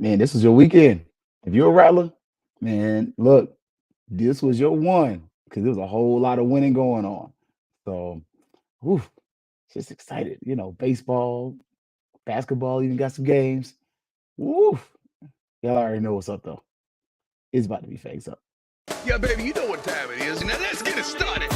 man, this was your weekend. If you're a Rattler, man, look, this was your one because there was a whole lot of winning going on. So, whew, just excited. Baseball, basketball, even got some games. Woo! Y'all already know what's up though. It's about to be Fangs up. Yeah, baby, you know what time it is. Now let's get it started.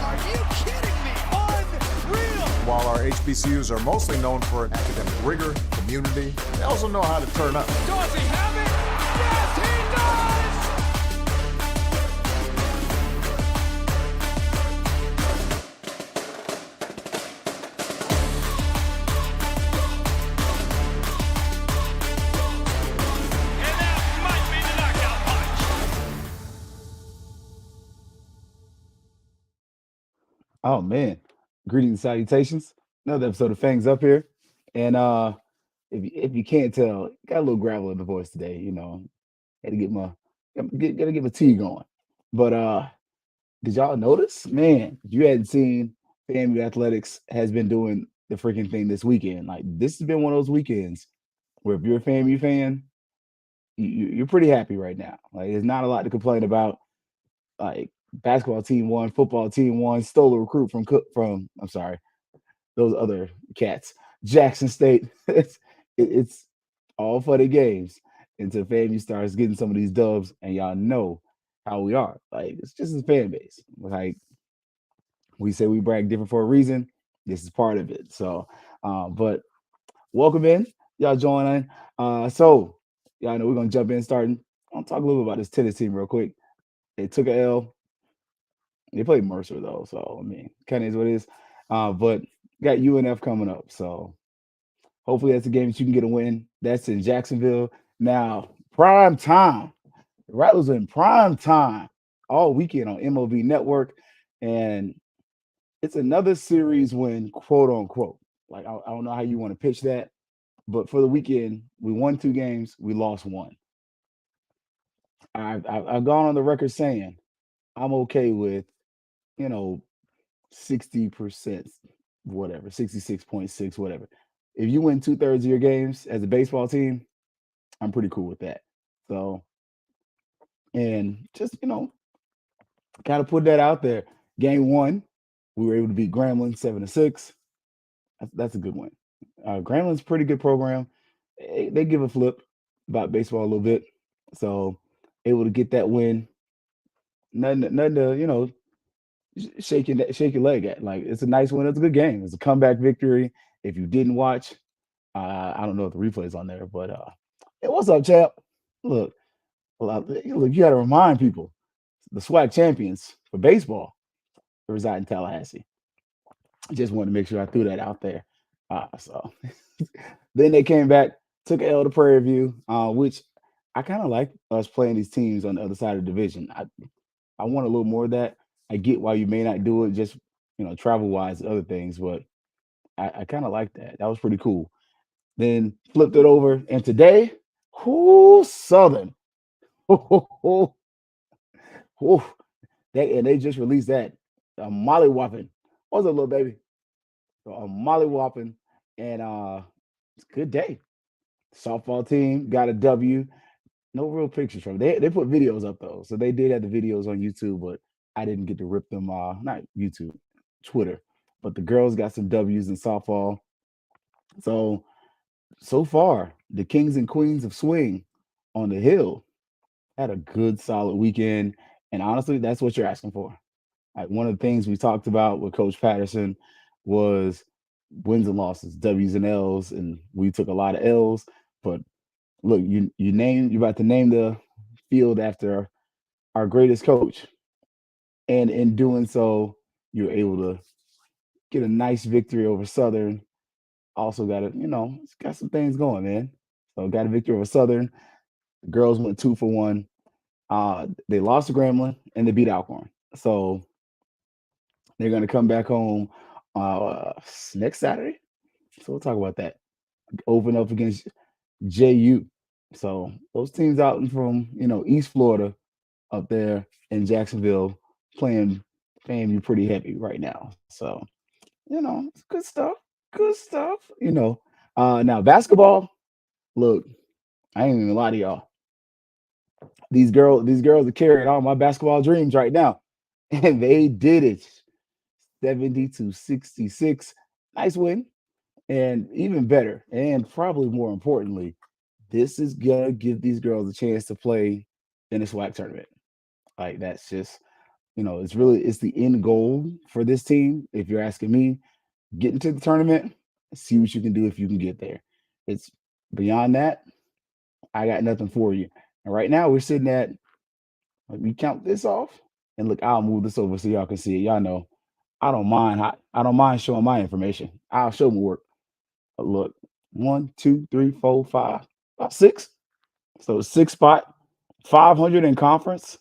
Are you kidding me? Unreal! While our HBCUs are mostly known for academic rigor, community, they also know how to turn up. Does he have it? Yes, he does! And that might be the knockout punch. Oh man, greetings and salutations. Another episode of Fangs up here, and if you can't tell, got a little gravel in the voice today. Had to get my gotta get my tea going. But did y'all notice, man? If you hadn't seen, FAMU Athletics has been doing the freaking thing this weekend. Like this has been one of those weekends where if you're a FAMU fan, you're pretty happy right now. Like there's not a lot to complain about. Like basketball team won, football team won, stole a recruit from I'm sorry, those other cats. Jackson State. It's all for the games until FAMU starts getting some of these dubs, and y'all know how we are. Like it's just a fan base. Like we say we brag different for a reason. This is part of it. So, but welcome in, y'all joining. So y'all know we're gonna jump in starting. I'll talk a little bit about this tennis team real quick. They took a L. They played Mercer though, so I mean, kind of is what it is. But got UNF coming up, so hopefully that's a game that you can get a win. That's in Jacksonville. Now, prime time. The Rattlers are in prime time all weekend on MOV Network. And it's another series win, quote unquote. Like, I don't know how you want to pitch that. But for the weekend, we won 2 games, we lost 1. I've gone on the record saying I'm okay with, you know, 60%, whatever, 66.6, whatever. If you win 2/3 of your games as a baseball team, I'm pretty cool with that. So, and just, kind of put that out there. Game 1, we were able to beat Grambling 7-6. That's a good win. Grambling's a pretty good program. They give a flip about baseball a little bit. So, able to get that win. Nothing to, shake your leg at. Like it's a nice win. It's a good game. It's a comeback victory. If you didn't watch, I don't know if the replay's on there, but hey, what's up, champ? Look, look, you got to remind people the SWAC champions for baseball reside in Tallahassee. Just wanted to make sure I threw that out there. So then they came back, took an L to Prairie View, which I kind of like us playing these teams on the other side of the division. I want a little more of that. I get why you may not do it just travel wise and other things, but I kind of like that. That was pretty cool. Then flipped it over, and today, whoo, Southern, whoo, they just released that a Molly Whopping. What's up, little baby? So a Molly Whopping, and it's a good day. Softball team got a W. No real pictures from it. They put videos up though, so they did have the videos on YouTube, but I didn't get to rip them. Not YouTube, Twitter, but the girls got some W's in softball. So far, the kings and queens of swing on the hill had a good, solid weekend, and honestly, that's what you're asking for. Like one of the things we talked about with Coach Patterson was wins and losses, W's and L's, and we took a lot of L's, but look, you're about to name the field after our greatest coach. And in doing so, you're able to get a nice victory over Southern. Also got it's got some things going, man. So got a victory over Southern. The girls went 2 for 1. They lost to Grambling and they beat Alcorn. So they're gonna come back home next Saturday. So we'll talk about that. Open up against JU. So those teams out from East Florida up there in Jacksonville playing FAMU pretty heavy right now. So it's good stuff. Good stuff. Now basketball. Look, I ain't even lie to y'all. These girls are carrying all my basketball dreams right now, and they did it. 70 to 66. Nice win, and even better, and probably more importantly, this is gonna give these girls a chance to play in a SWAC tournament. Like that's just it's the end goal for this team. If you're asking me, get into the tournament, see what you can do if you can get there. It's beyond that. I got nothing for you. And right now we're sitting at let me count this off. And look, I'll move this over so y'all can see it. Y'all know I don't mind showing my information. I'll show my work. But look, one, two, three, four, five, about six. So six spot, 500 in conference.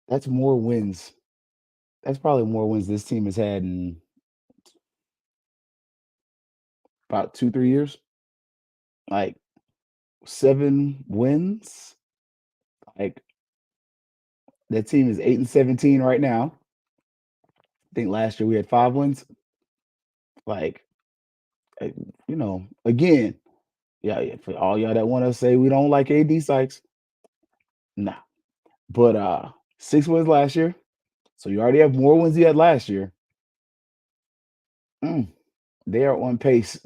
That's more wins. That's probably more wins this team has had in about 2, 3 years. Like 7 wins. Like that team is 8-17 right now. I think last year we had 5 wins. Like, uh, again, yeah, yeah, for all y'all that want to say we don't like AD Sykes, nah. But 6 wins last year. So you already have more wins you had last year. Mm, they are on pace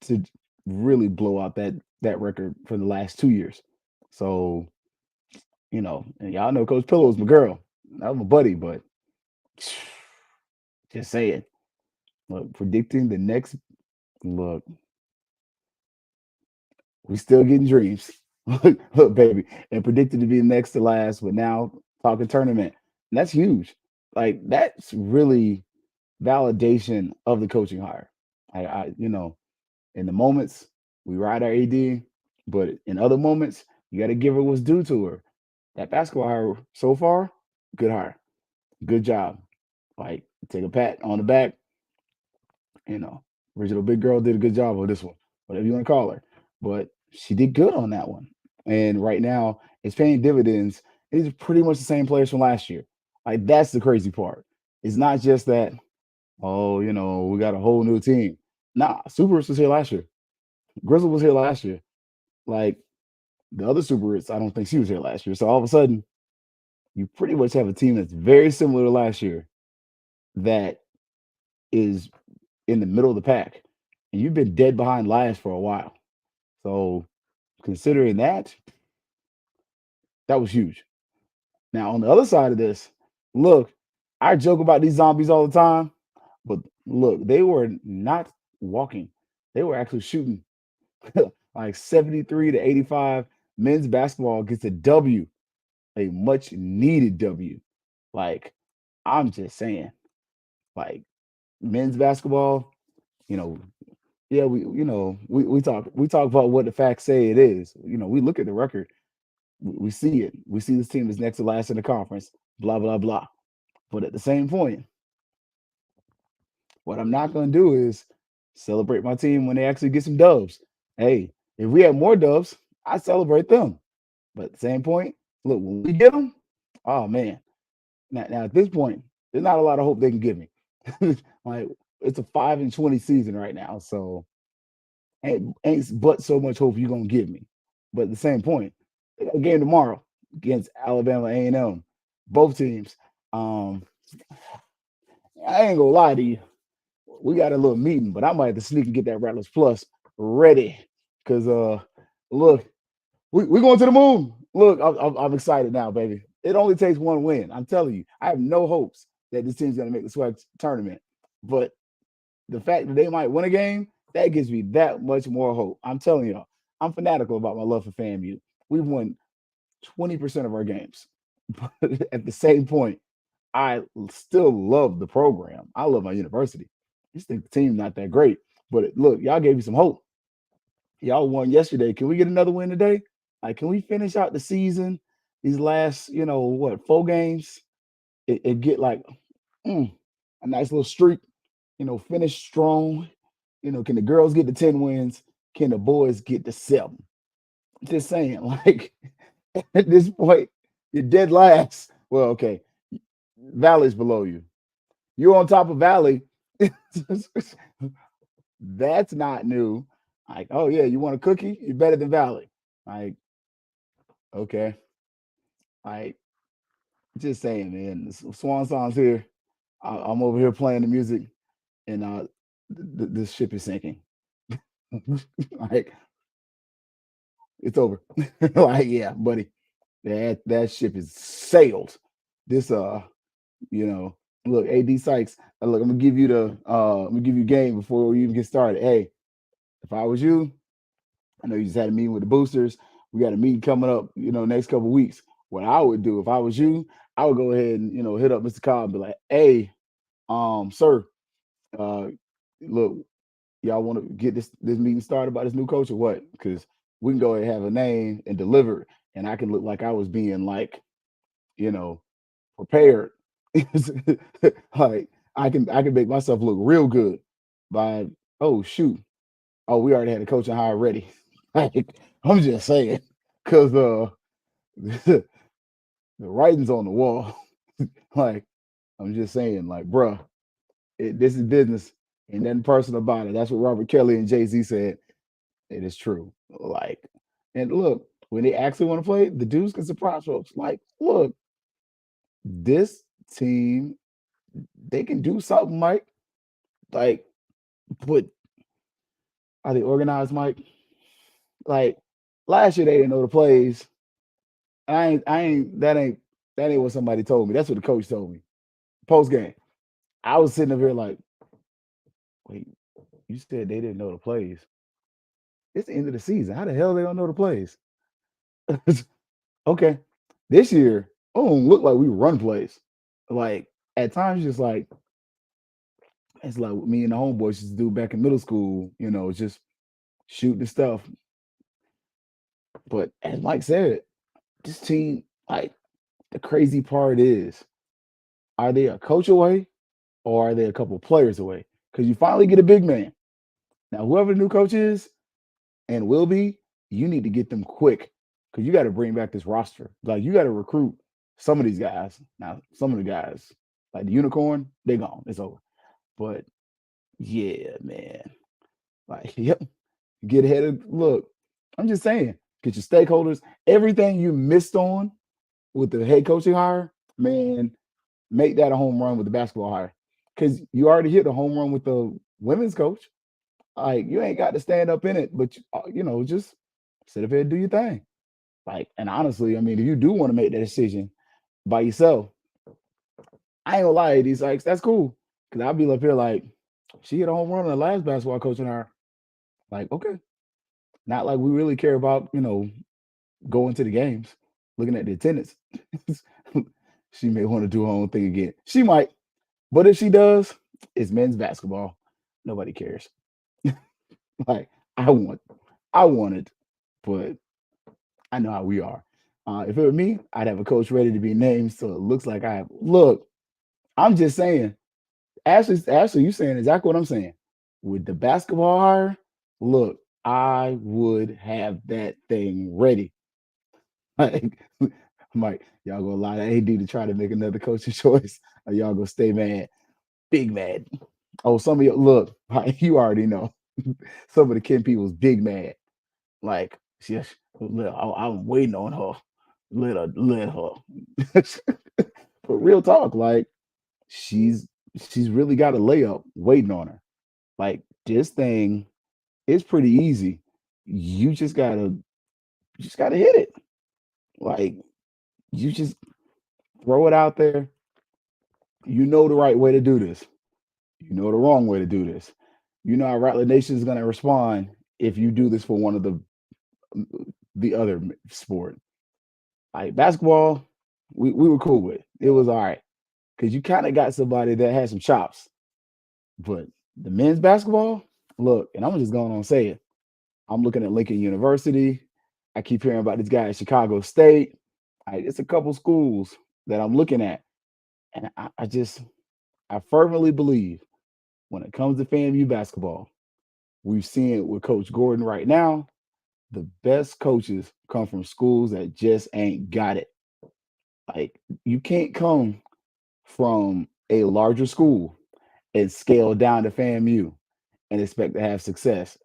to really blow out that record for the last 2 years. So, and y'all know Coach Pillow is my girl. That was my buddy, but just saying. Look, predicting the next look, we still getting dreams. Look, baby, and predicted to be next to last, but now talking tournament. And that's huge. Like that's really validation of the coaching hire. In the moments we ride our AD, but in other moments you got to give her what's due to her. That basketball hire so far, good hire, good job. Like take a pat on the back. You know, Original Big Girl did a good job on this one, whatever you want to call her. But she did good on that one. And right now, it's paying dividends. It's pretty much the same players from last year. Like, that's the crazy part. It's not just that, oh, we got a whole new team. Nah, Super was here last year. Grizzle was here last year. Like, the other Super I don't think she was here last year. So all of a sudden, you pretty much have a team that's very similar to last year that is in the middle of the pack. And you've been dead behind last for a while. So considering that, that was huge. Now on the other side of this, look, I joke about these zombies all the time, but look, they were not walking. They were actually shooting like 73 to 85. Men's basketball gets a W, a much needed W. Like, I'm just saying, like men's basketball, you know, yeah, we talk about what the facts say it is. We look at the record, we see it. We see this team is next to last in the conference, blah, blah, blah. But at the same point, what I'm not gonna do is celebrate my team when they actually get some dubs. Hey, if we had more dubs, I celebrate them. But at the same point, look, when we get them, oh man. Now at this point, there's not a lot of hope they can give me. Like it's a 5-20 season right now. So ain't but so much hope you're gonna give me. But at the same point, they got a game tomorrow against Alabama A&M. Both teams. Um, I ain't gonna lie to you. We got a little meeting, but I might have to sneak and get that Rattlers Plus ready. Cause look, we going to the moon. Look, I'm excited now, baby. It only takes one win. I'm telling you, I have no hopes that this team's gonna make the SWAC tournament. But the fact that they might win a game, that gives me that much more hope. I'm telling y'all, I'm fanatical about my love for FAMU. We've won 20% of our games. But at the same point, I still love the program. I love my university. I just think the team's not that great. But look, y'all gave me some hope. Y'all won yesterday. Can we get another win today? Like, can we finish out the season? These last, 4 games, it get like a nice little streak. Finish strong. Can the girls get to 10 wins? Can the boys get to 7? Just saying, like at this point, you're dead last. Well, okay. Valley's below you. You're on top of Valley, That's not new. Like, oh yeah, you want a cookie? You're better than Valley. Like, okay. Like, just saying, man. Swan Song's here. I'm over here playing the music, and this ship is sinking. Like, it's over. Like, yeah, buddy. That ship is sailed. This you know, look, AD Sykes. Look, I'm gonna give you game before we even get started. Hey, if I was you, I know you just had a meeting with the boosters. We got a meeting coming up, next couple of weeks. What I would do if I was you, I would go ahead and hit up Mr. Cobb and be like, hey, sir, uh, look, y'all want to get this meeting started by this new coach or what? Because we can go ahead and have a name and deliver, and I can look like I was being like, you know, prepared. Like I can make myself look real good by oh shoot. Oh, we already had a coaching hire ready. Like, I'm just saying, because the writing's on the wall. Like, I'm just saying, like, bruh, this is business. Ain't nothing personal about it. That's what Robert Kelly and Jay-Z said. It is true. Like, and look, when they actually want to play, the dudes can surprise folks. Like, look, this team, they can do something, Mike. Like, but are they organized, Mike? Like, last year they didn't know the plays. That ain't what somebody told me. That's what the coach told me. Post game. I was sitting up here like, wait, you said they didn't know the plays. It's the end of the season. How the hell they don't know the plays? Okay. This year, oh, look like we run plays. Like at times, just like it's like what me and the homeboys used to do back in middle school, just shooting the stuff. But as Mike said, this team, like the crazy part is, are they a coach away or are they a couple players away? Because you finally get a big man. Now, whoever the new coach is and will be, you need to get them quick because you got to bring back this roster. Like you got to recruit some of these guys. Now, some of the guys, like the unicorn, they're gone. It's over. But yeah, man. Like, yep. Get ahead of look. I'm just saying, get your stakeholders, everything you missed on with the head coaching hire, man, make that a home run with the basketball hire. Because you already hit a home run with the women's coach. Like you ain't got to stand up in it, but just sit up here and do your thing. Like, and honestly, I mean, if you do want to make that decision by yourself, I ain't gonna lie to these like that's cool. Cause I'll be up here like, she hit a home run on the last basketball coaching her. Like, okay. Not like we really care about, going to the games, looking at the attendance. She may want to do her own thing again. She might, but if she does, it's men's basketball. Nobody cares. Like I want it, but I know how we are. If it were me, I'd have a coach ready to be named, so it looks like I have. Look, I'm just saying. Ashley, you saying exactly what I'm saying. With the basketball hire, look, I would have that thing ready. Like, I'm like, y'all gonna lie to AD to try to make another coaching choice, or y'all gonna stay mad, big mad. Oh, some of you look, you already know. Some of the Ken people's big mad. Like, yes, I'm waiting on her. Let her. But real talk, like she's she's really got a layup waiting on her. Like this thing is pretty easy. You just gotta hit it. Like you just throw it out there. You know the right way to do this. You know the wrong way to do this. You know how Rattler Nation is gonna respond if you do this for one of the other sport. Like basketball, we were cool with. It was all right because you kind of got somebody that had some chops. But the men's basketball, look, and I'm just going on say it. I'm looking at Lincoln University. I keep hearing about this guy at Chicago State. It's a couple schools that I'm looking at, and I fervently believe when it comes to FAMU basketball, we've seen it with Coach Gordon right now. The best coaches come from schools that just ain't got it. Like you can't come from a larger school and scale down to FAMU and expect to have success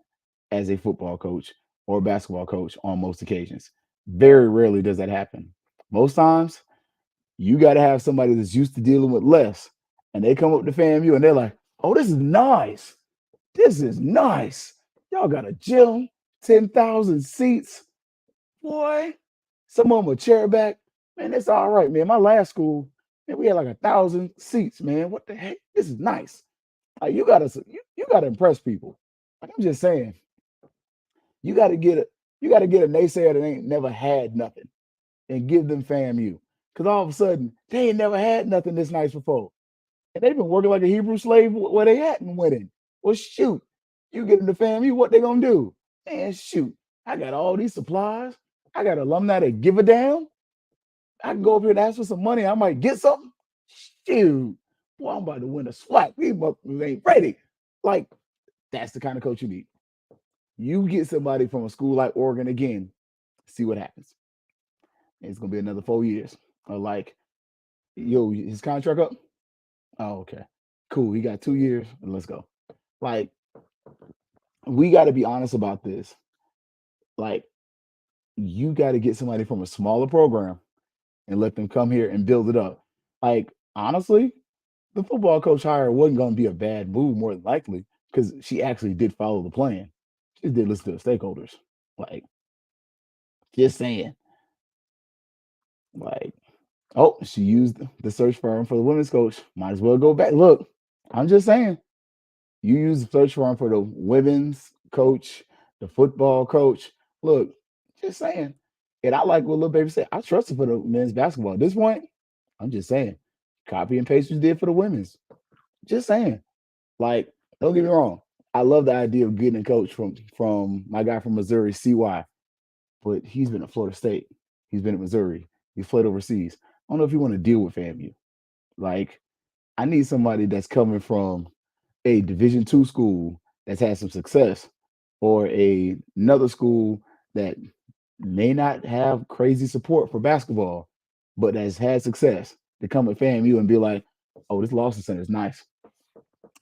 as a football coach or a basketball coach on most occasions. Very rarely does that happen. Most times, you got to have somebody that's used to dealing with less, and they come up to FAMU and they're like, "Oh, this is nice. This is nice. Y'all got a gym, 10,000 seats, boy. Some of them a chair back. Man, it's all right, man. My last school, man, we had like 1,000 seats, man. What the heck? This is nice. Like you gotta impress people. Like I'm just saying, you gotta get a you gotta get a naysayer that ain't never had nothing and give them FAMU. Cause all of a sudden they ain't never had nothing this nice before. And they've been working like a Hebrew slave where they at and winning. Well, shoot, you get them to FAMU, what they gonna do? Man, shoot, I got all these supplies. I got alumni that give a damn. I can go up here and ask for some money. I might get something. Shoot, boy, I'm about to win a swag. These motherfuckers ain't ready. Like, that's the kind of coach you need. You get somebody from a school like Oregon again, see what happens. It's gonna be another 4 years. Or like, yo, his contract up? Oh, okay. Cool. He got 2 years. Let's go. Like, we got to be honest about this. Like, you got to get somebody from a smaller program and let them come here and build it up. Like, honestly, the football coach hire wasn't going to be a bad move, more than likely, because she actually did follow the plan. She did listen to the stakeholders. Like, just saying. Like, oh, she used the search firm for the women's coach. Might as well go back. Look, I'm just saying. You use the search firm for the women's coach, the football coach. Look, just saying. And I like what Lil Baby said. I trust her for the men's basketball. At this point, I'm just saying. Copy and paste what you did for the women's. Just saying. Like, don't get me wrong. I love the idea of getting a coach from my guy from Missouri, CY, but he's been at Florida State. He's been at Missouri. He's played overseas. I don't know if you want to deal with FAMU. Like, I need somebody that's coming from a Division II school that's had some success, or another school that may not have crazy support for basketball, but has had success to come at FAMU and be like, "Oh, this Lawson Center is nice.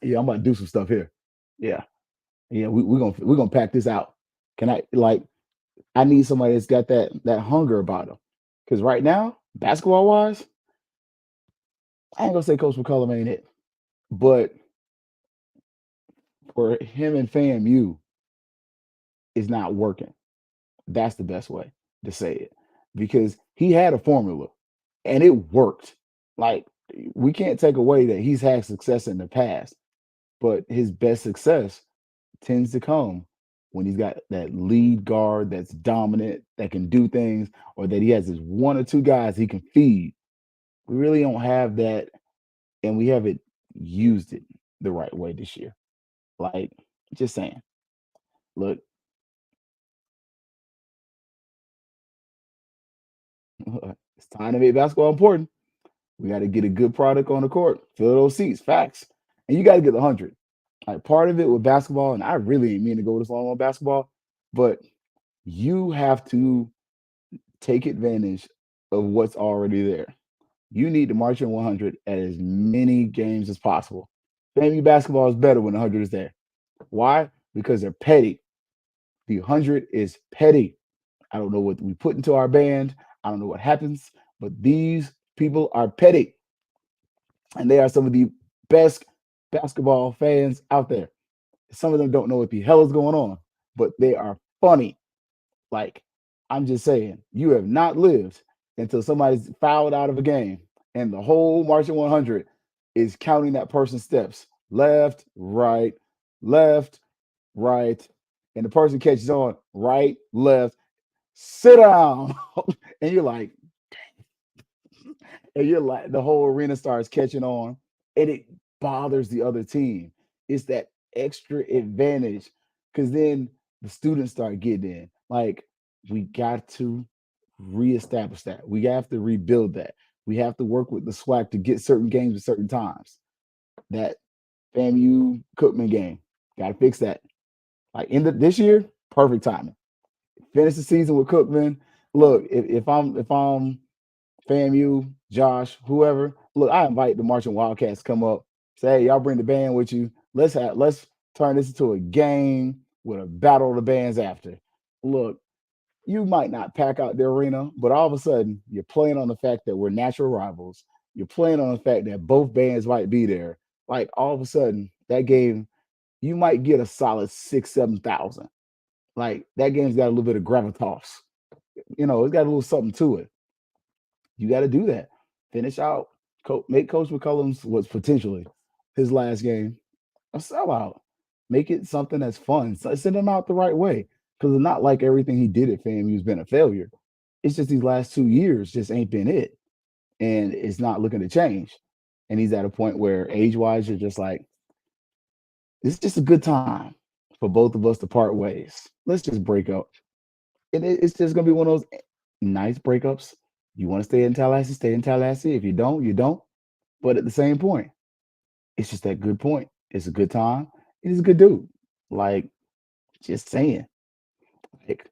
Yeah, I'm about to do some stuff here. Yeah, yeah, we're gonna pack this out. Can I like? I need somebody that's got that hunger about them. Because right now, basketball wise, I ain't gonna say Coach McCullum ain't it, but for him and FAMU, it's not working. That's the best way to say it because he had a formula and it worked. Like, we can't take away that he's had success in the past, but his best success tends to come when he's got that lead guard that's dominant, that can do things, or that he has his one or two guys he can feed. We really don't have that, and we haven't used it the right way this year. Like, just saying. Look, it's time to make basketball important. We got to get a good product on the court, fill those seats, facts. And you got to get the 100. Like, part of it with basketball, and I really ain't mean to go this long on basketball, but you have to take advantage of what's already there. You need to march in 100 at as many games as possible. FAMU basketball is better when the 100 is there. Why? Because they're petty. The 100 is petty. I don't know what we put into our band. I don't know what happens, but these people are petty. And they are some of the best basketball fans out there. Some of them don't know what the hell is going on, but they are funny. Like, I'm just saying, you have not lived until somebody's fouled out of a game and the whole Marching 100 is counting that person's steps left, right, and the person catches on right, left, sit down. and you're like, and you're like, the whole arena starts catching on and it bothers the other team. It's that extra advantage because then the students start getting in. Like, we got to reestablish that. We have to rebuild that. We have to work with the SWAC to get certain games at certain times. That FAMU Cookman game, got to fix that. Like, this year, perfect timing. Finish the season with Cookman. Look, if I'm FAMU, Josh, whoever, look, I invite the Marching Wildcats to come up Say, hey, y'all bring the band with you. Let's turn this into a game with a battle of the bands after. Look, you might not pack out the arena, but all of a sudden you're playing on the fact that we're natural rivals. You're playing on the fact that both bands might be there. Like all of a sudden, that game, you might get a solid 6, 7,000. Like that game's got a little bit of gravitas. It's got a little something to it. You got to do that. Finish out. Make Coach McCullum's what's potentially his last game a sellout. Make it something that's fun. Send him out the right way. Because it's not like everything he did at FAMU's been a failure. It's just these last 2 years just ain't been it. And it's not looking to change. And he's at a point where age-wise, you're just like, it's just a good time for both of us to part ways. Let's just break up. And it's just gonna be one of those nice breakups. You want to stay in Tallahassee, stay in Tallahassee. If you don't, you don't. But at the same point, it's just that good point. It's a good time. He's a good dude. Like, just saying. Like,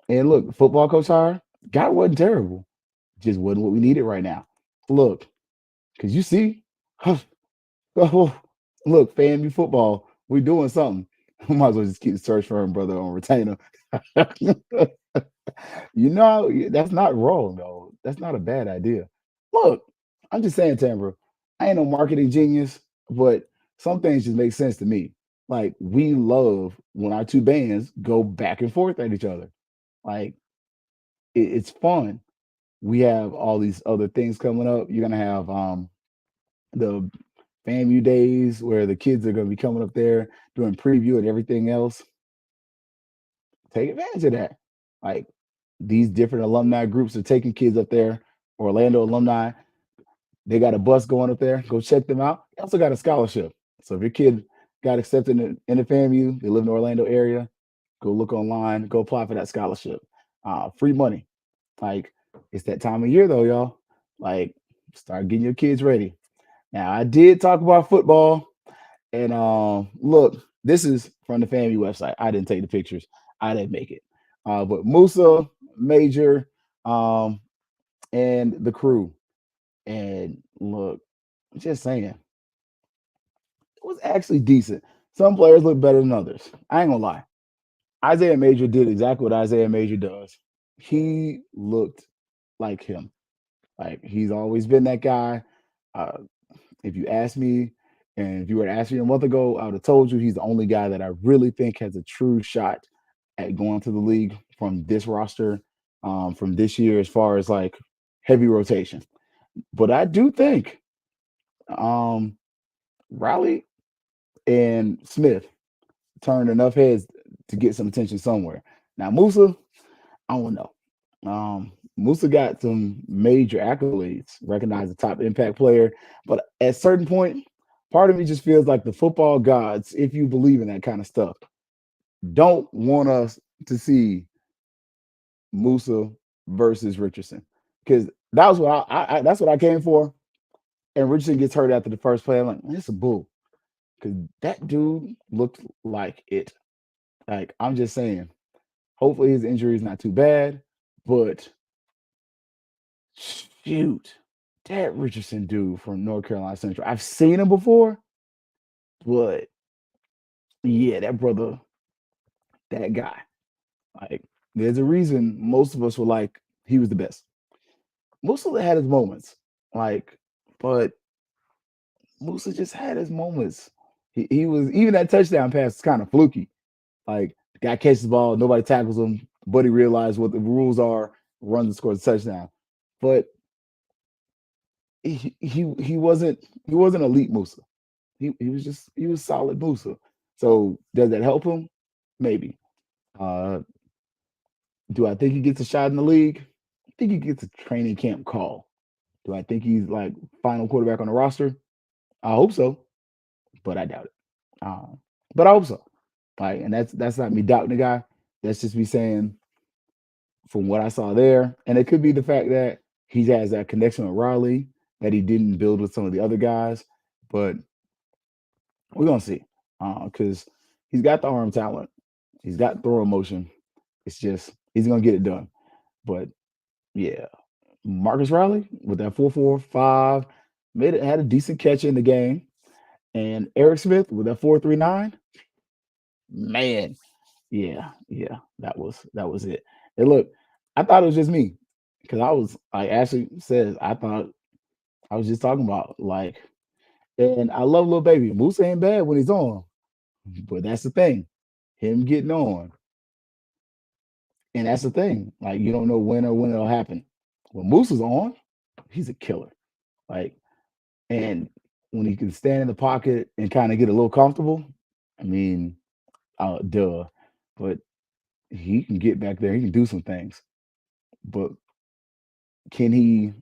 and look, football coach hire, guy wasn't terrible. Just wasn't what we needed right now. Look, because you see, oh, look, FAMU football, we doing something. We might as well just keep the search for him, brother, on retainer. That's not wrong, though. That's not a bad idea. Look, I'm just saying, Tamara, I ain't no marketing genius, but some things just make sense to me. Like, we love when our two bands go back and forth at each other. Like, it's fun. We have all these other things coming up. You're gonna have the FAMU days where the kids are gonna be coming up there doing preview and everything else. Take advantage of that. Like these different alumni groups are taking kids up there. Orlando alumni, they got a bus going up there. Go check them out. They also got a scholarship. So if your kid got accepted in the FAMU, they live in the Orlando area, go look online, go apply for that scholarship. Free money. Like it's that time of year though, y'all. Like start getting your kids ready. Now I did talk about football, and look, this is from the FAMU website. I didn't take the pictures. I didn't make it. But Musa, Major, and the crew. And look, just saying, it was actually decent. Some players look better than others. I ain't gonna lie. Isaiah Major did exactly what Isaiah Major does. He looked like him. Like he's always been that guy. Uh, if you ask me, and if you were to ask me a month ago, I would have told you he's the only guy that I really think has a true shot at going to the league from this roster, from this year, as far as like heavy rotation. But I do think Riley and Smith turned enough heads to get some attention somewhere. Now Musa, I don't know. Musa got some major accolades, recognized a top impact player, but at a certain point, part of me just feels like the football gods, if you believe in that kind of stuff, don't want us to see Musa versus Richardson because that was what that's what I came for. And Richardson gets hurt after the first play. I'm like, it's a bull because that dude looked like it. Like I'm just saying, hopefully his injury is not too bad, but shoot, that Richardson dude from North Carolina Central. I've seen him before, but yeah, that brother, that guy. Like, there's a reason most of us were like, he was the best. Musa had his moments, like, but Musa just had his moments. He was even that touchdown pass is kind of fluky. Like, the guy catches the ball, nobody tackles him, but he realized what the rules are, runs and scores a touchdown. But he wasn't elite Musa. He was solid Musa. So does that help him? Maybe. Uh, do I think he gets a shot in the league? I think he gets a training camp call. Do I think he's like final quarterback on the roster? I hope so, but I doubt it. But I hope so. Like, and that's not me doubting the guy. That's just me saying from what I saw there, and it could be the fact that he has that connection with Riley that he didn't build with some of the other guys. But we're gonna see because he's got the arm talent, he's got throwing motion. It's just he's gonna get it done. But yeah, Marcus Riley with that 4.45 had a decent catch in the game, And Eric Smith with that 4.39, man, yeah, that was it. And look, I thought it was just me because I was like Ashley says, I thought I was just talking about like, and I love little baby. Moose ain't bad when he's on, but that's the thing, him getting on, and that's the thing. Like you don't know when it'll happen. When Moose is on, he's a killer. Like, and when he can stand in the pocket and kind of get a little comfortable, I mean, duh. But he can get back there. He can do some things. But can he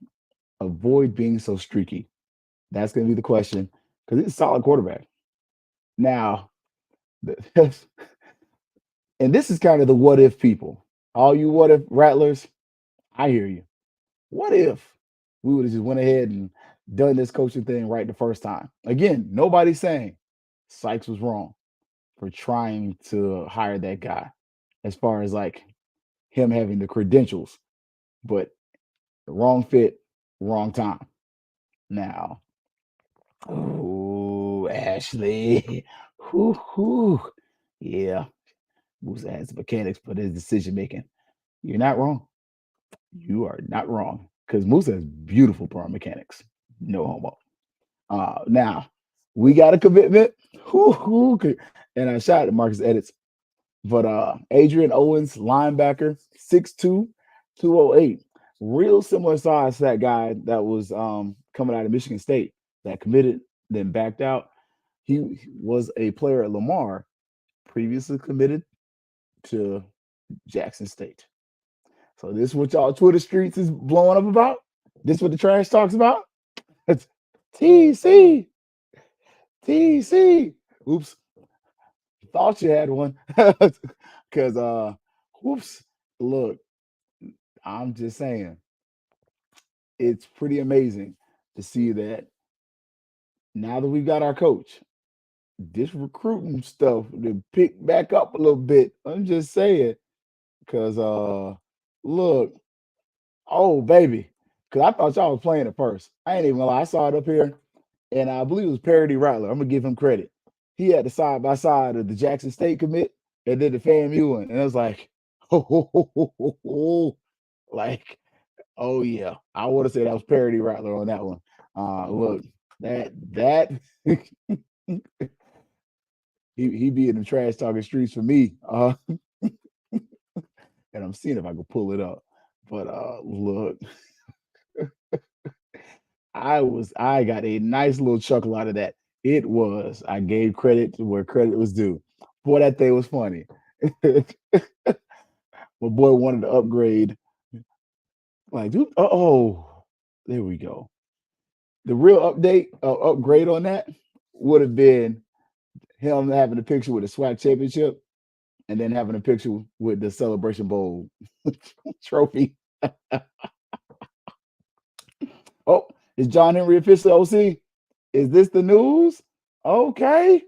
avoid being so streaky? That's going to be the question because he's a solid quarterback. Now, and this is kind of the what if people. All you what if rattlers, I hear you. What if we would have just went ahead and done this coaching thing right the first time? Again, nobody's saying Sykes was wrong for trying to hire that guy as far as like him having the credentials, but the wrong fit, wrong time. Now, oh, Ashley. Whoo, whoo. Yeah, Musa has the mechanics, but his decision making. You're not wrong. You are not wrong. Because Musa has beautiful bar mechanics. No homo. Now, we got a commitment. And I shot at Marcus Edits. But Adrian Owens, linebacker, 6'2, 208. Real similar size to that guy that was coming out of Michigan State that committed, then backed out. He was a player at Lamar, previously committed to Jackson State. So this is what y'all Twitter streets is blowing up about? This what the trash talks about? It's TC. TC. Oops. Thought you had one. Because whoops. Look, I'm just saying, it's pretty amazing to see that now that we've got our coach, this recruiting stuff to pick back up a little bit. I'm just saying, because look, oh baby, because I thought y'all was playing it first. I ain't even gonna lie, I saw it up here, and I believe it was Parody Rattler. I'm gonna give him credit. He had the side by side of the Jackson State commit and then the FAMU one, and I was like, like, oh yeah, I would have said that was Parody Rattler on that one. Look, that he be in the trash talking streets for me. And I'm seeing if I can pull it up. But look, I got a nice little chuckle out of that. I gave credit to where credit was due. Boy, that thing was funny. My boy wanted to upgrade. Like, dude, there we go. The real upgrade on that would have been him having a picture with a SWAC championship and then having a picture with the Celebration Bowl trophy. Oh, is John Henry officially OC? Is this the news? Okay.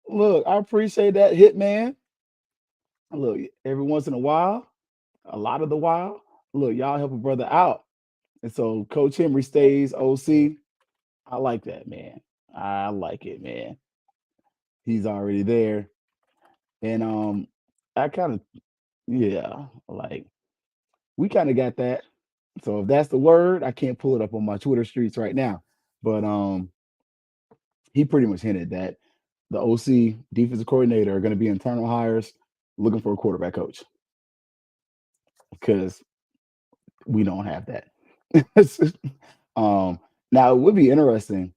Look, I appreciate that, Hitman. Look, every once in a while, a lot of the while, look, y'all help a brother out. And so Coach Henry stays OC. I like that, man. I like it, man. He's already there. And I kind of, yeah, like we kind of got that. So if that's the word, I can't pull it up on my Twitter streets right now. But he pretty much hinted that the OC defensive coordinator are going to be internal hires looking for a quarterback coach because we don't have that. Now it would be interesting.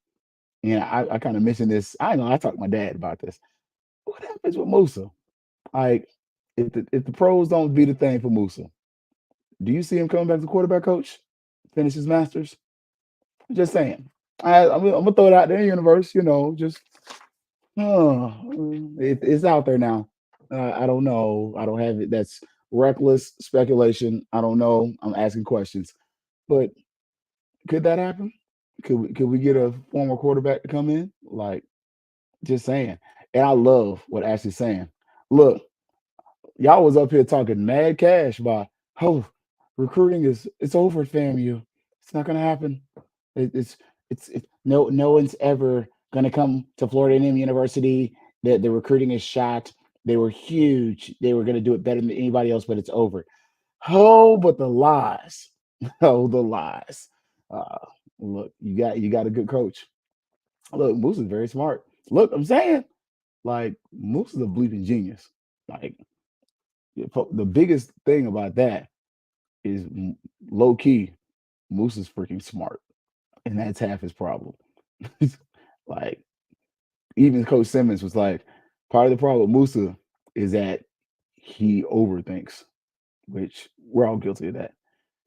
And I kind of mentioned this. I know I talked to my dad about this. What happens with Musa? Like, if the pros don't be the thing for Musa, do you see him coming back to quarterback coach, finish his masters? Just saying. I'm gonna throw it out there in the universe. Just it's out there now. I don't know. I don't have it. That's reckless speculation. I don't know. I'm asking questions. But could that happen? Could we get a former quarterback to come in? Like, just saying. And I love what Ashley's saying. Look, y'all was up here talking mad cash about recruiting it's over at FAMU. It's not gonna happen. It's no one's ever going to come to Florida A&M University. The recruiting is shot. They were huge. They were going to do it better than anybody else, but it's over. Oh, but the lies. Oh, the lies. Uh, look, you got a good coach. Look, Moose is very smart. Look, I'm saying, like, Moose is a bleeping genius. Like, the biggest thing about that is low key. Moose is freaking smart, and that's half his problem. Like, even Coach Simmons was like, part of the problem with Musa is that he overthinks, which we're all guilty of that.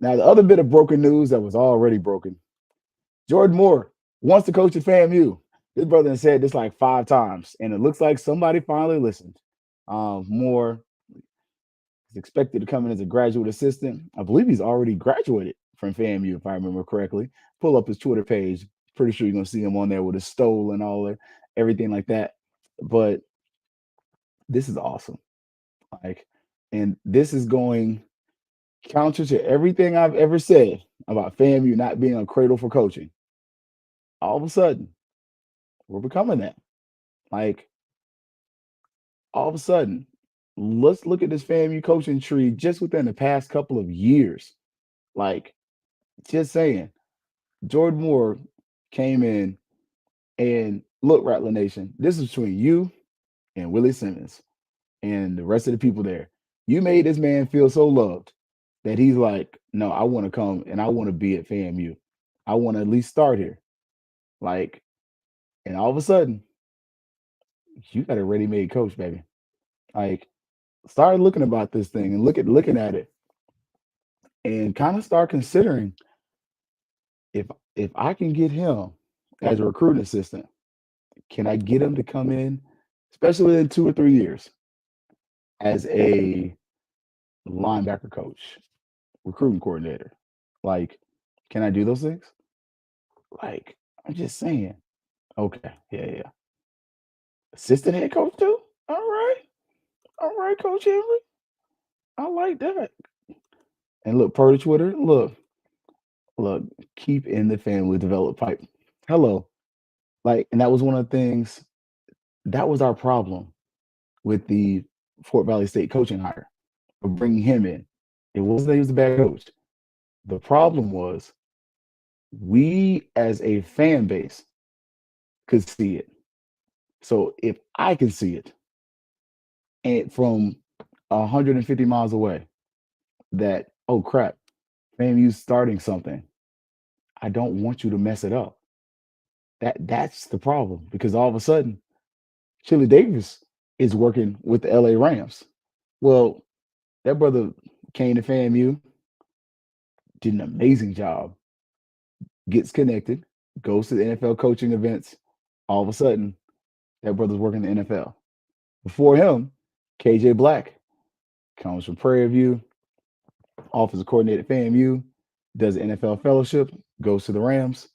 Now, the other bit of broken news that was already broken, Jordan Moore wants to coach at FAMU. This brother has said this like 5 times, and it looks like somebody finally listened. Moore is expected to come in as a graduate assistant. I believe he's already graduated from FAMU, if I remember correctly. Pull up his Twitter page. Pretty sure you're gonna see him on there with his stole and all that, everything like that. But this is awesome. Like, and this is going counter to everything I've ever said about FAMU not being a cradle for coaching. All of a sudden, we're becoming that. Like, all of a sudden, let's look at this FAMU coaching tree just within the past couple of years. Like, just saying, Jordan Moore came in and look, Rattler Nation, this is between you and Willie Simmons and the rest of the people there. You made this man feel so loved that he's like, no, I want to come and I want to be at FAMU. I want to at least start here. Like, and all of a sudden, you got a ready-made coach, baby. Like, start looking about this thing and looking at it and kind of start considering if I can get him as a recruiting assistant, can I get him to come in, especially within 2 or 3 years, as a linebacker coach, recruiting coordinator? Like, can I do those things? Like, I'm just saying. Okay, yeah. Assistant head coach too? All right, Coach Henry. I like that. And look, per Twitter, look, keep in the family develop pipe. Hello. Like, and that was one of the things that was our problem with the Fort Valley State coaching hire of bringing him in. It wasn't that he was a bad coach. The problem was we as a fan base could see it. So if I can see it, and from 150 miles away, that, oh crap, FAMU's starting something. I don't want you to mess it up. That's the problem, because all of a sudden, Chili Davis is working with the LA Rams. Well, that brother came to FAMU, did an amazing job, gets connected, goes to the NFL coaching events. All of a sudden, that brother's working in the NFL. Before him, KJ Black comes from Prairie View, offensive coordinator at FAMU, does an NFL fellowship, goes to the Rams.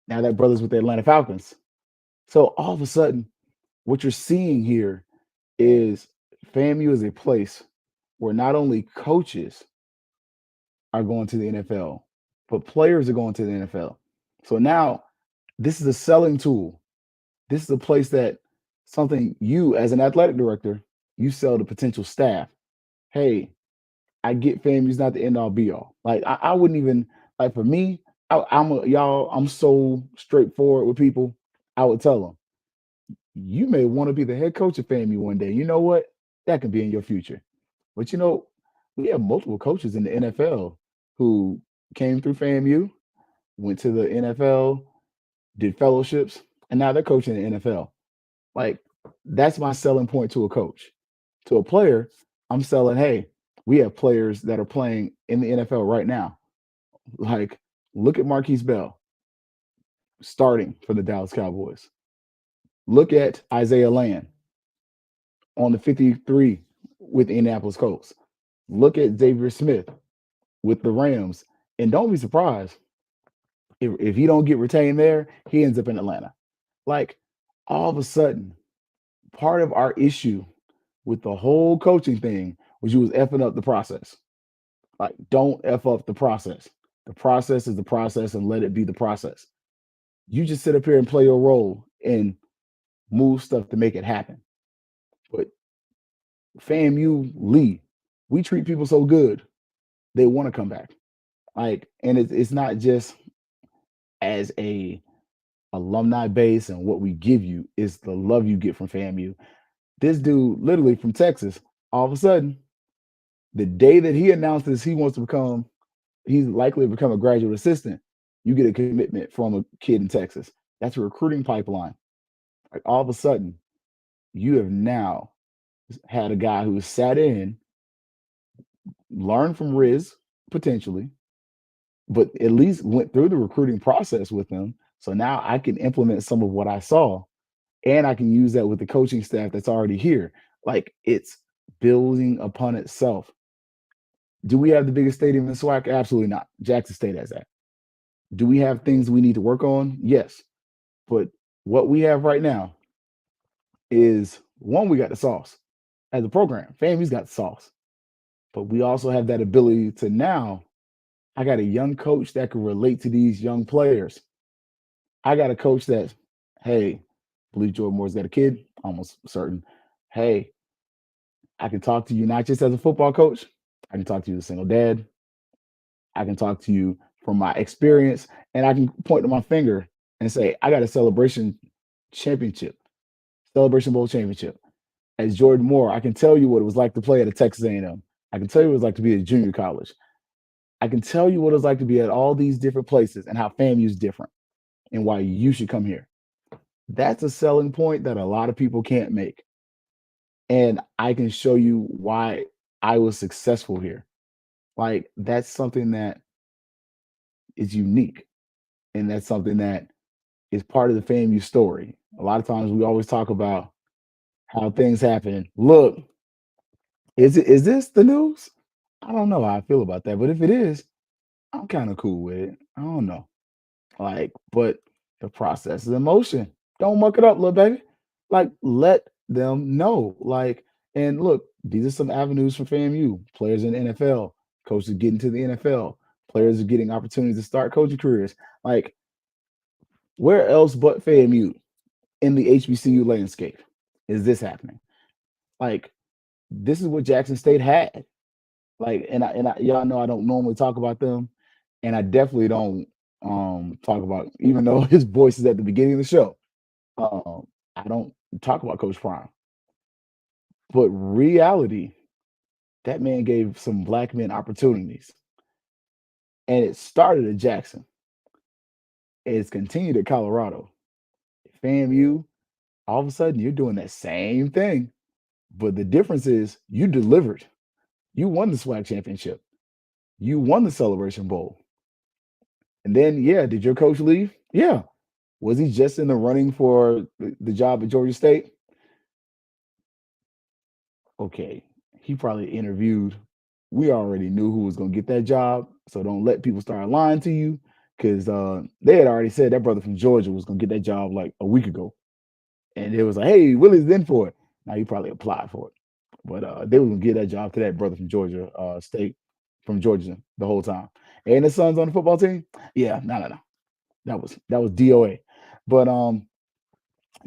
Now that brother's with the Atlanta Falcons. So all of a sudden, what you're seeing here is FAMU is a place where not only coaches are going to the NFL, but players are going to the NFL. So now this is a selling tool. This is a place that something you, as an athletic director, you sell to potential staff. Hey, I get FAMU's not the end all be all. Like, I wouldn't even, like, for me, I'm so straightforward with people. I would tell them, you may want to be the head coach of FAMU one day. You know what? That can be in your future. But we have multiple coaches in the NFL who came through FAMU, went to the NFL, did fellowships, and now they're coaching the NFL. Like, that's my selling point to a coach. To a player, I'm selling, hey, we have players that are playing in the NFL right now. Like, look at Marquise Bell starting for the Dallas Cowboys. Look at Isaiah Land on the 53 with the Indianapolis Colts. Look at Xavier Smith with the Rams. And don't be surprised if he don't get retained there, he ends up in Atlanta. Like, all of a sudden, part of our issue with the whole coaching thing was you was effing up the process. Like, don't F up the process. The process is the process, and let it be the process. You just sit up here and play your role and move stuff to make it happen. But FAMU Lee, we treat people so good, they want to come back. Like, and it's not just as a alumni base and what we give you, it's the love you get from FAMU. This dude, literally from Texas, all of a sudden, the day that he announces he wants to become, he's likely to become a graduate assistant, you get a commitment from a kid in Texas. That's a recruiting pipeline. Like all of a sudden, you have now had a guy who sat in, learned from Riz potentially, but at least went through the recruiting process with him. So now I can implement some of what I saw and I can use that with the coaching staff that's already here. Like it's building upon itself. Do we have the biggest stadium in SWAC? Absolutely not. Jackson State has that. Do we have things we need to work on? Yes. But what we have right now is one, we got the sauce as a program. FAMU's got the sauce. But we also have that ability to now, I got a young coach that can relate to these young players. I got a coach that, hey, believe Jordan Moore's got a kid, almost certain. Hey, I can talk to you not just as a football coach, I can talk to you as a single dad. I can talk to you from my experience, and I can point to my finger and say, I got a championship, celebration bowl championship. As Jordan Moore, I can tell you what it was like to play at a Texas A&M. I can tell you what it was like to be at a junior college. I can tell you what it's like to be at all these different places and how FAMU is different and why you should come here. That's a selling point that a lot of people can't make. And I can show you why I was successful here. Like that's something that is unique. And that's something that is part of the FAMU story. A lot of times we always talk about how things happen. Look, is this the news? I don't know how I feel about that. But if it is, I'm kind of cool with it. I don't know. Like, but the process is emotion. Don't muck it up, little baby. Like, let them know. Like, and look, these are some avenues for FAMU. Players in the NFL, coaches getting to the NFL, players are getting opportunities to start coaching careers. Like, where else but FAMU in the HBCU landscape is this happening? Like, this is what Jackson State had. Like, and I y'all know I don't normally talk about them, and I definitely don't talk about, even though his voice is at the beginning of the show. I don't talk about Coach Prime. But reality, that man gave some black men opportunities. And it started at Jackson. It's continued at Colorado. FAMU, all of a sudden you're doing that same thing. But the difference is you delivered. You won the SWAC championship. You won the Celebration Bowl. And then, yeah, did your coach leave? Yeah. Was he just in the running for the job at Georgia State? Okay. He probably interviewed. We already knew who was going to get that job. So don't let people start lying to you because they had already said that brother from Georgia was going to get that job like a week ago. And it was like, hey, Willie's in for it. Now he probably applied for it. But they were going to give that job to that brother from Georgia State, from Georgia the whole time. And his son's on the football team? Yeah, no. That was DOA. But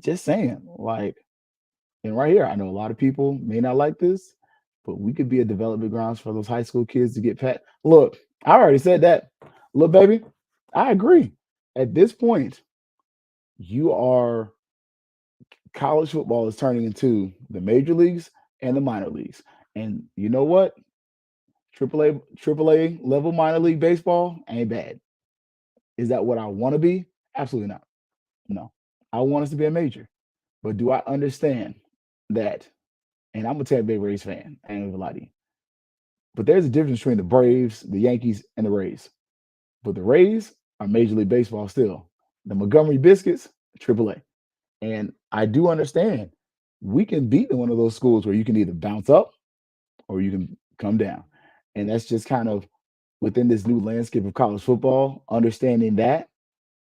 just saying, like, and right here, I know a lot of people may not like this, but we could be a development grounds for those high school kids to get pat. Look, I already said that. Look, baby, I agree. At this point, college football is turning into the major leagues and the minor leagues. And you know what? AAA level minor league baseball ain't bad. Is that what I want to be? Absolutely not. No. I want us to be a major. But do I understand that? And I'm a Tampa Bay Rays fan. I ain't gonna lie to you. But there's a difference between the Braves, the Yankees, and the Rays. But the Rays are Major League Baseball still. The Montgomery Biscuits, AAA. And I do understand we can beat one of those schools where you can either bounce up or you can come down. And that's just kind of within this new landscape of college football, understanding that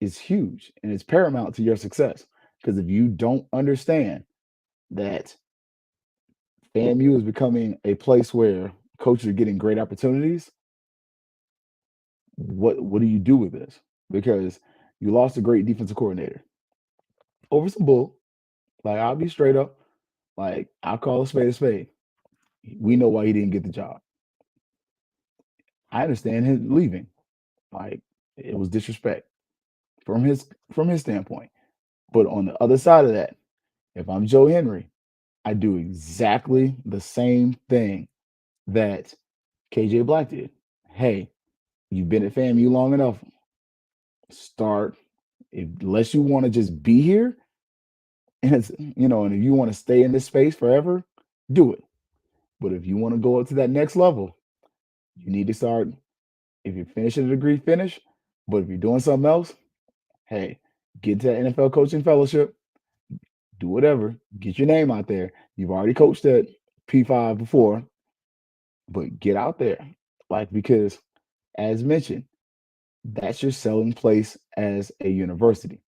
is huge and it's paramount to your success. Because if you don't understand that FAMU is becoming a place where coaches are getting great opportunities, what do you do with this? Because You lost a great defensive coordinator over some bull. Like, I'll be straight up. Like, I'll call a spade a spade. We know why he didn't get the job. I understand him leaving. Like, it was disrespect from his standpoint. But on the other side of that, if I'm Joe Henry, I do exactly the same thing that KJ Black did. Hey, you've been at FAMU long enough. Start, unless you want to just be here, and and if you want to stay in this space forever, do it. But if you want to go up to that next level, you need to start. If you're finishing a degree, finish. But if you're doing something else, hey, get to that NFL coaching fellowship, do whatever, get your name out there. You've already coached at P5 before, but get out there. Like, because as mentioned, that's your selling place as a university.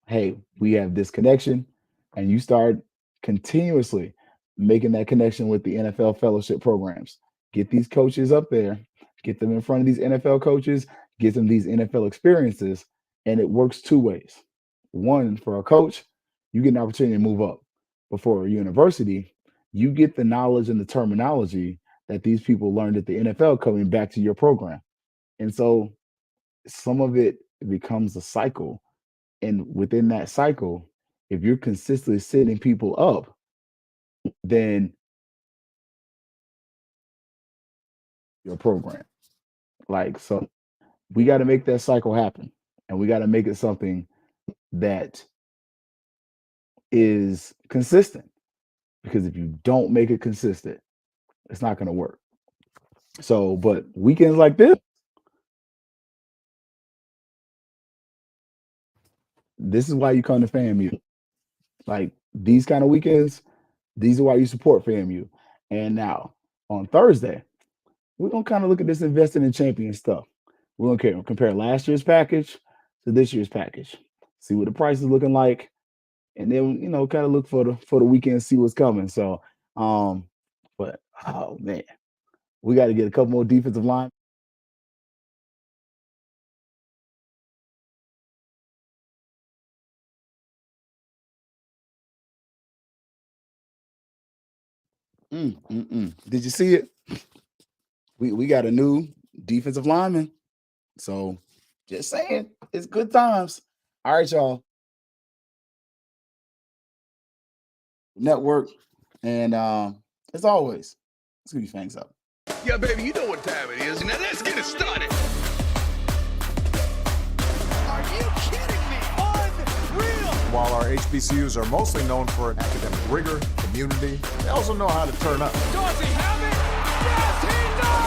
Hey, we have this connection, and you start continuously making that connection with the NFL fellowship programs. Get these coaches up there, get them in front of these NFL coaches, get them these NFL experiences, and it works two ways. One, for a coach, you get an opportunity to move up. But for a university, you get the knowledge and the terminology that these people learned at the NFL coming back to your program. And so some of it becomes a cycle. And within that cycle, if you're consistently setting people up, then your program. Like, so we got to make that cycle happen. And we got to make it something that is consistent. Because if you don't make it consistent, it's not going to work. So, but weekends like this is why you come to FAMU. Like, these kind of weekends, these are why you support FAMU. And now on Thursday, we're gonna kind of look at this investing in champion stuff. We're gonna compare last year's package to this year's package, see what the price is looking like, and then kind of look for the weekend, see what's coming. So, but oh man, we got to get a couple more defensive line. Did you see it? We got a new defensive lineman. So just saying, it's good times. All right, y'all. Network. And as always, let's give you Fangs up. Yeah, baby, you know what time it is. Now let's get it started. Are you kidding me? Unreal. While our HBCUs are mostly known for academic rigor, community, they also know how to turn up. Does he have it? Yes, he does!